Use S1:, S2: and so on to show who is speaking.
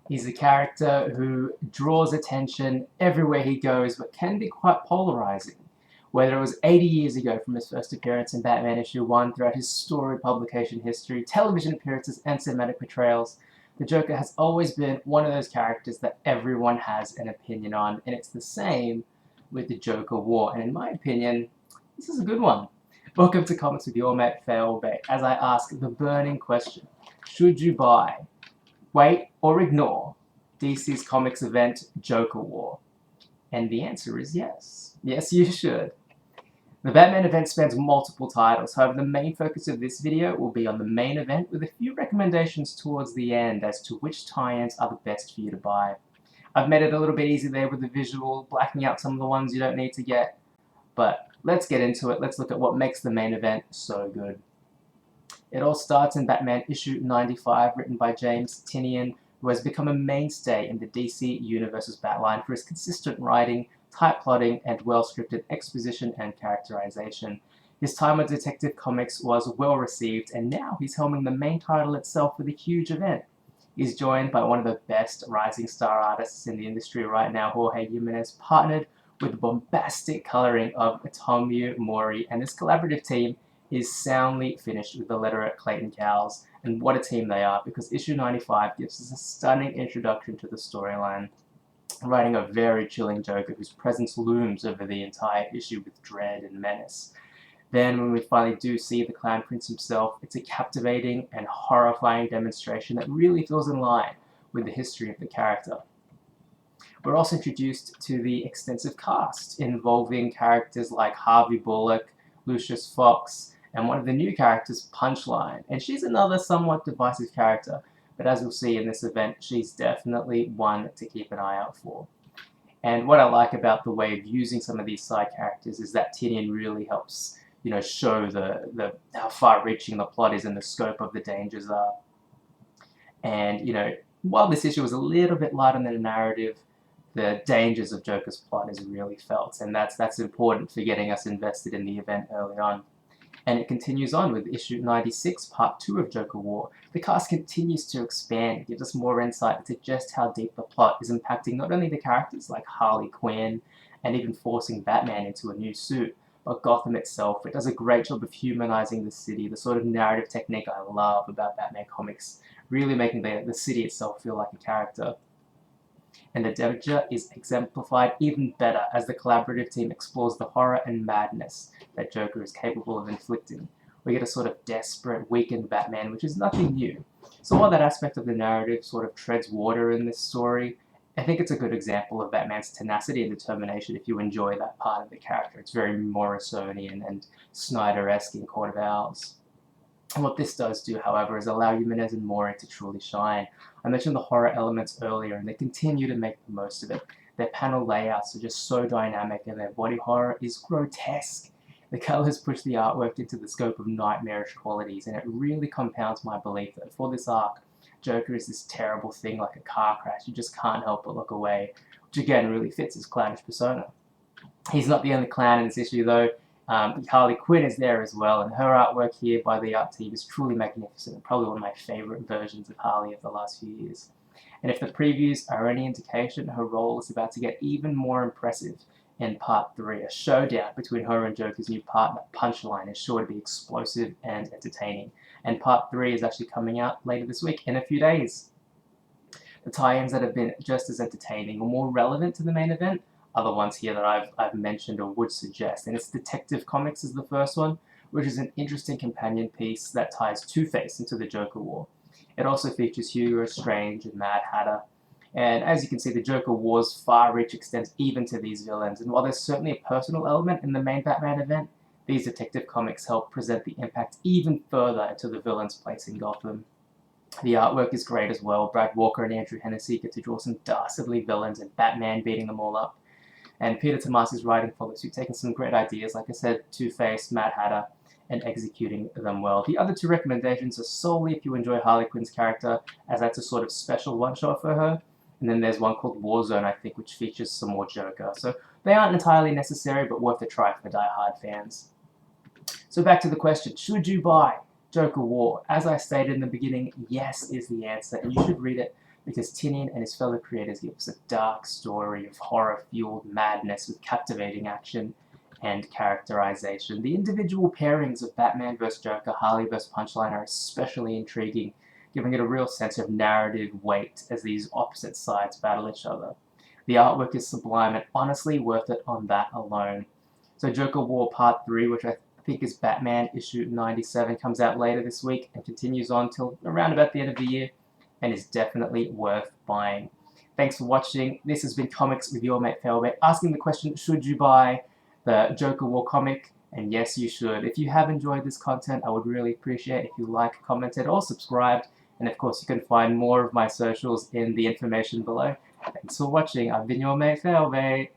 S1: He's a character who draws attention everywhere he goes, but can be quite polarizing. Whether it was 80 years ago from his first appearance in Batman issue 1, throughout his storied publication history, television appearances, and cinematic portrayals, the Joker has always been one of those characters that everyone has an opinion on, and it's the same with the Joker War. And in my opinion, this is a good one. Welcome to Comics with your mate Failbait, as I ask the burning question: should you buy, wait, or ignore DC's comics event Joker War? And the answer is yes. Yes, you should. The Batman event spans multiple titles, however the main focus of this video will be on the main event with a few recommendations towards the end as to which tie-ins are the best for you to buy. I've made it a little bit easy there with the visual, blacking out some of the ones you don't need to get, but let's get into it. Let's look at what makes the main event so good. It all starts in Batman issue 95, written by James Tynion, who has become a mainstay in the DC Universe's Batline for his consistent writing, tight plotting, and well-scripted exposition and characterization. His time with Detective Comics was well received, and now he's helming the main title itself with a huge event. He's joined by one of the best rising star artists in the industry right now, Jorge Jimenez, partnered with the bombastic coloring of Tomeu, Morey, and this collaborative team is soundly finished with the letterer Clayton Cowles, and what a team they are, because issue 95 gives us a stunning introduction to the storyline, writing a very chilling Joker whose presence looms over the entire issue with dread and menace. Then, when we finally do see the Clown Prince himself, it's a captivating and horrifying demonstration that really feels in line with the history of the character. We're also introduced to the extensive cast, involving characters like Harvey Bullock, Lucius Fox, and one of the new characters, Punchline. And she's another somewhat divisive character, but as we'll see in this event, she's definitely one to keep an eye out for. And what I like about the way of using some of these side characters is that Tynion really helps, show how far-reaching the plot is and the scope of the dangers are. And, while this issue was a little bit light on the narrative, the dangers of Joker's plot is really felt, and that's important for getting us invested in the event early on. And it continues on with issue 96, part 2 of Joker War. The cast continues to expand, gives us more insight into just how deep the plot is impacting not only the characters like Harley Quinn, and even forcing Batman into a new suit, but Gotham itself. It does a great job of humanizing the city, the sort of narrative technique I love about Batman comics, really making the city itself feel like a character. And the danger is exemplified even better as the collaborative team explores the horror and madness that Joker is capable of inflicting. We get a sort of desperate, weakened Batman, which is nothing new. So while that aspect of the narrative sort of treads water in this story, I think it's a good example of Batman's tenacity and determination if you enjoy that part of the character. It's very Morrisonian and Snyder-esque in Court of Owls. And what this does do, however, is allow Jimenez and Morey to truly shine. I mentioned the horror elements earlier, and they continue to make the most of it. Their panel layouts are just so dynamic, and their body horror is grotesque. The colors push the artwork into the scope of nightmarish qualities, and it really compounds my belief that for this arc, Joker is this terrible thing like a car crash. You just can't help but look away, which again really fits his clownish persona. He's not the only clown in this issue, though. Harley Quinn is there as well, and her artwork here by the art team is truly magnificent, and probably one of my favourite versions of Harley of the last few years. And if the previews are any indication, her role is about to get even more impressive in Part 3. A showdown between her and Joker's new partner, Punchline, is sure to be explosive and entertaining. And Part 3 is actually coming out later this week, in a few days. The tie-ins that have been just as entertaining or more relevant to the main event are the ones here that I've mentioned or would suggest. And it's Detective Comics is the first one, which is an interesting companion piece that ties Two-Face into the Joker War. It also features Hugo Strange and Mad Hatter. And as you can see, the Joker War's far reach extends even to these villains. And while there's certainly a personal element in the main Batman event, these Detective Comics help present the impact even further into the villain's place in Gotham. The artwork is great as well. Brad Walker and Andrew Hennessy get to draw some dastardly villains and Batman beating them all up. And Peter Tomasi's writing follows suit, taking some great ideas, like I said, Two-Face, Mad Hatter, and executing them well. The other two recommendations are solely if you enjoy Harley Quinn's character, as that's a sort of special one-shot for her. And then there's one called Warzone, I think, which features some more Joker. So they aren't entirely necessary, but worth a try for die-hard fans. So back to the question, should you buy Joker War? As I stated in the beginning, yes is the answer, and you should read it because Tynion and his fellow creators give us a dark story of horror-fueled madness with captivating action and characterization. The individual pairings of Batman vs. Joker, Harley vs. Punchline are especially intriguing, giving it a real sense of narrative weight as these opposite sides battle each other. The artwork is sublime and honestly worth it on that alone. So Joker War Part 3, which I think is Batman issue 97, comes out later this week and continues on till around about the end of the year, and is definitely worth buying. Thanks for watching. This has been Comics with your mate Failbait, asking the question, should you buy the Joker War comic? And yes, you should. If you have enjoyed this content, I would really appreciate if you like, commented, or subscribed. And of course, you can find more of my socials in the information below. Thanks for watching. I've been your mate Failbait.